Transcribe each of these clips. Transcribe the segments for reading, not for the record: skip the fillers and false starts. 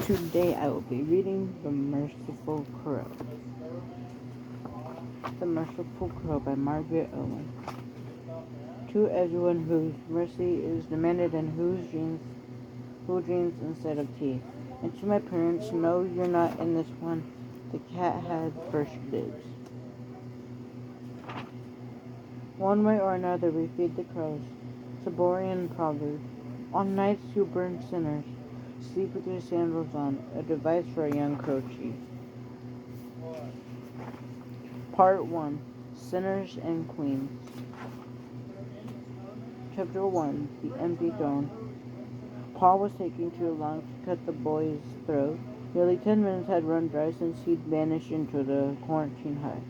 Today I will be reading The Merciful Crow. The Merciful Crow by Margaret Owen. To everyone whose mercy is demanded and who dreams instead of tea. And to my parents, no, you're not in this one. The cat had first dibs. One way or another, we feed the crows. Saborian proverb. On nights you burn sinners. Sleep with your sandals on. A device for a young crow chief. Part 1. Sinners and Queens. Chapter 1. The Empty Throne. Paul was taking too long to cut the boy's throat. Nearly 10 minutes had run dry since he'd vanished into the quarantine hut.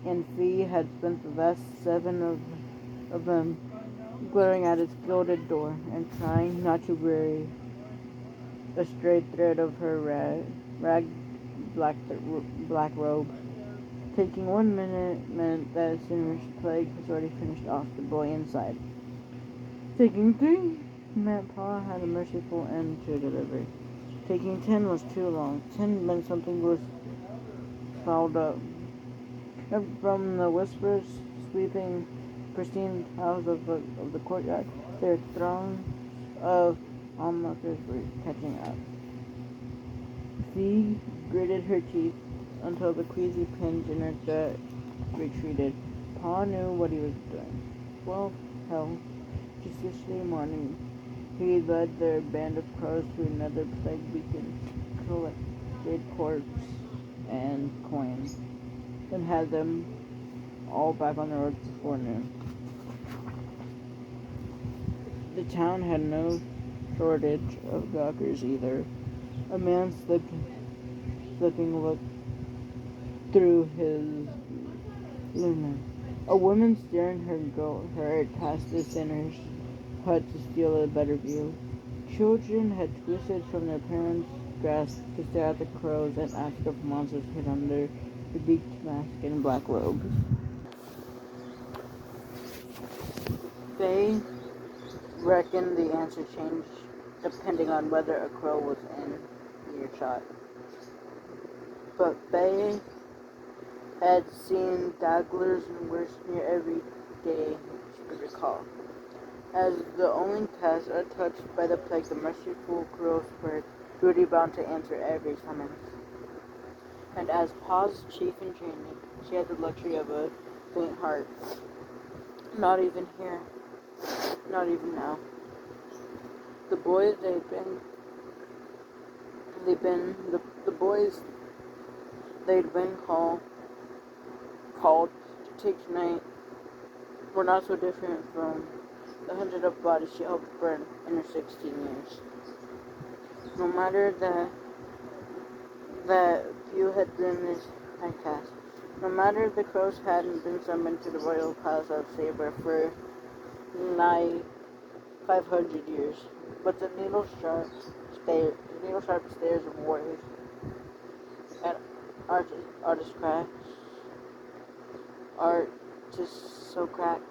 And Fee had spent the last 7 of them glaring at its gilded door and trying not to bury a stray thread of her ragged black robe. Taking 1 minute meant that Sinner's plague was already finished off the boy inside. Taking 3 meant Paul had a merciful end to deliver. Taking 10 was too long. 10 meant something was fouled up. From the whispers sweeping pristine tiles of the courtyard, their throngs of onlookers were catching up. Fee gritted her teeth until the queasy pins in her gut retreated. Pa knew what he was doing. Well, hell, just yesterday morning, he led their band of crows to another plague beacon, collected corpse and coins, then had them all back on the road before noon. The town had no shortage of gawkers either. A man slipping looked through his lumen. A woman steering her goat past the sinner's hut to steal a better view. Children had twisted from their parents' grasp to stare at the crows and ask if monsters hid under the beaked mask and black robe. They reckoned the answer changed depending on whether a crow was in earshot. But Faye had seen dagglers and worse near every day she could recall. As the only cast untouched by the plague, the merciful crow were duty-bound to answer every summons. And as Pa's chief in training, she had the luxury of a faint heart. Not even here. Not even now. The boys the boys they'd been called to take tonight were not so different from the hundred of bodies she helped burn in her 16 years. No matter that few had been this cast. No matter if the crows hadn't been summoned to the royal palace of Sabre for nigh 500 years, but the needle-sharp stares of warriors and aristocrats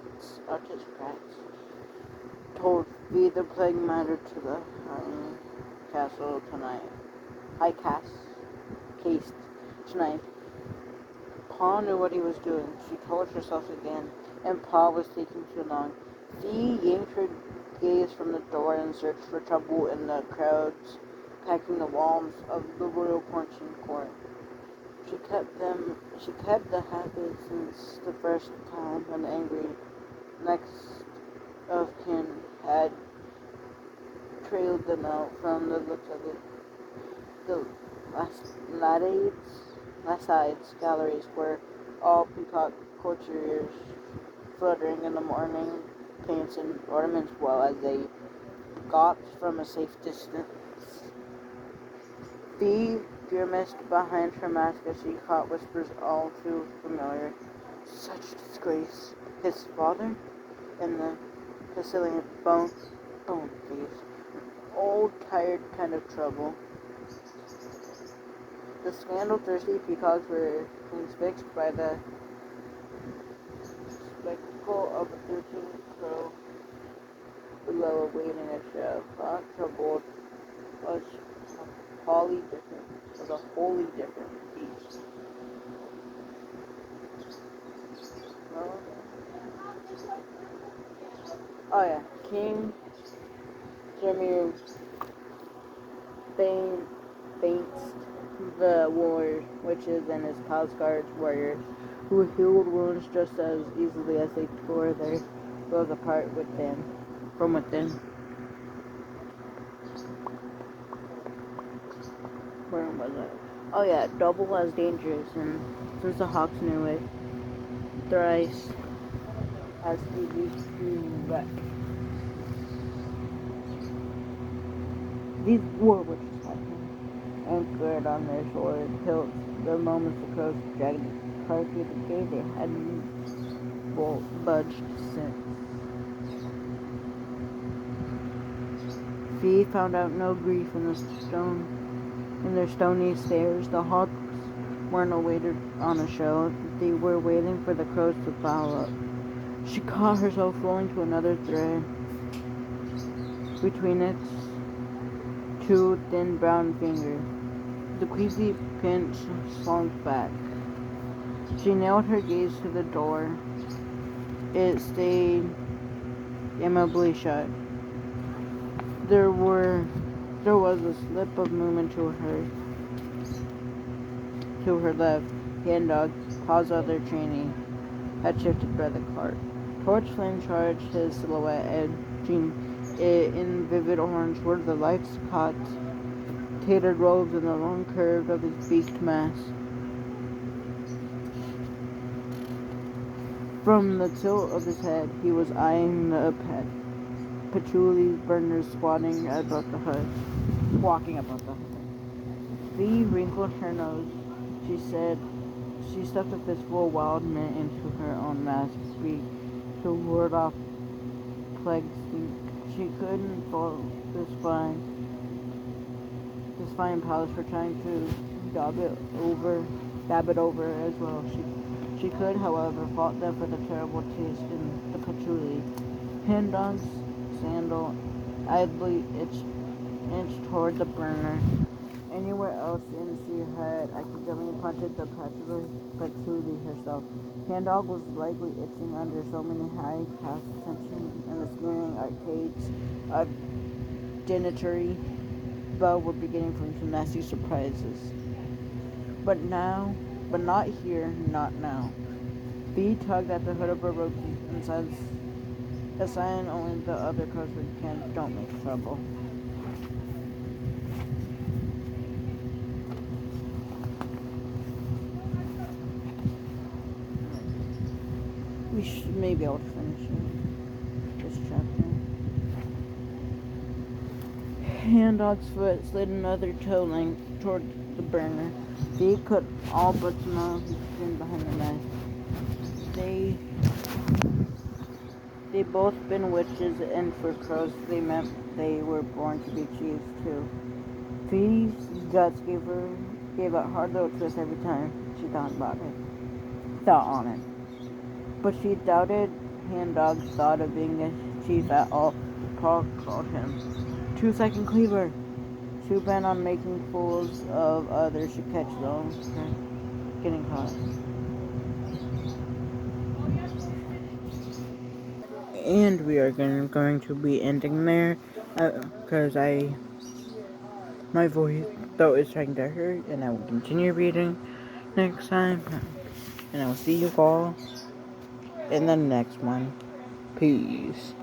told me the plague mattered to the high caste tonight. Pa knew what he was doing. She told herself again, and Pa was taking too long. Fee yanked her gaze from the door and searched for trouble in the crowds packing the walls of the royal punching court. She kept the habit since the first time when the angry next of kin had trailed them out from the looks of it. The Lasides galleries were all peacock courtiers fluttering in the morning paints and ornaments well as they gawped from a safe distance. Fee grimaced behind her mask as she caught whispers all too familiar. Such disgrace. His father? And the Sicilian bone thieves. Old, tired kind of trouble. The scandal-thirsty peacocks were transfixed by the spectacle of a 13th crow below awaiting a shove. Troubled was wholly different. It was a wholly different beast. Oh yeah, King Jimmy faints the warriors, witches, and his palace guards warriors, who healed wounds just as easily as they tore their wills apart from within. Where was it? Oh yeah, double as dangerous, and since the Hawks knew it, thrice as easy to wreck. These war witches had him anchored on their sword hilts the moment the crows dragged the car through the gate. They hadn't budged since. Fee found out no grief in their stony stares. The Hawks weren't awaited on a show. They were waiting for the crows to foul up. She caught herself rolling to another thread between its two thin brown fingers. The queasy pinch slunk back. She nailed her gaze to the door. It stayed immovably shut. There was a slip of movement to her left. Hand dog, paws of their training, had shifted by the cart. Torch flame charged his silhouette, edging it in vivid orange where the lights caught tapered robes and the long curve of his beaked mask. From the tilt of his head, he was eyeing the patchouli burners walking above the hut. Fee wrinkled her nose. She stuffed a fistful of wild mint into her own mask beak to ward off plague stink. She couldn't fault this fine palace for trying to dab it over as well. She could, however, fault them for the terrible taste in the patchouli. Handong's sandal idly inched toward the burner. Anywhere else in she had accidentally punched the patchouli herself. Handog was likely itching under so many high-class tension, and the smearing arcades of genitory bell were beginning from some nasty surprises. But not here, not now. Bee tugged at the hood of her robe inside a sign only the other crows can. Don't make trouble. We may be able to finish this chapter. Hand-Dog's foot slid another toe length toward the burner. They could all but smell his skin behind the mask. They both been witches, and for crows they meant they were born to be chiefs too. Fee's guts gave a hard little twist every time she thought on it. But she doubted Hand-Dog's thought of being a chief at all. Paul called him 2-second cleaver. Too bent on making fools of others should catch those getting caught. And we are going to be ending there because my voice throat is starting to hurt, and I will continue reading next time. And I will see you all in the next one. Peace.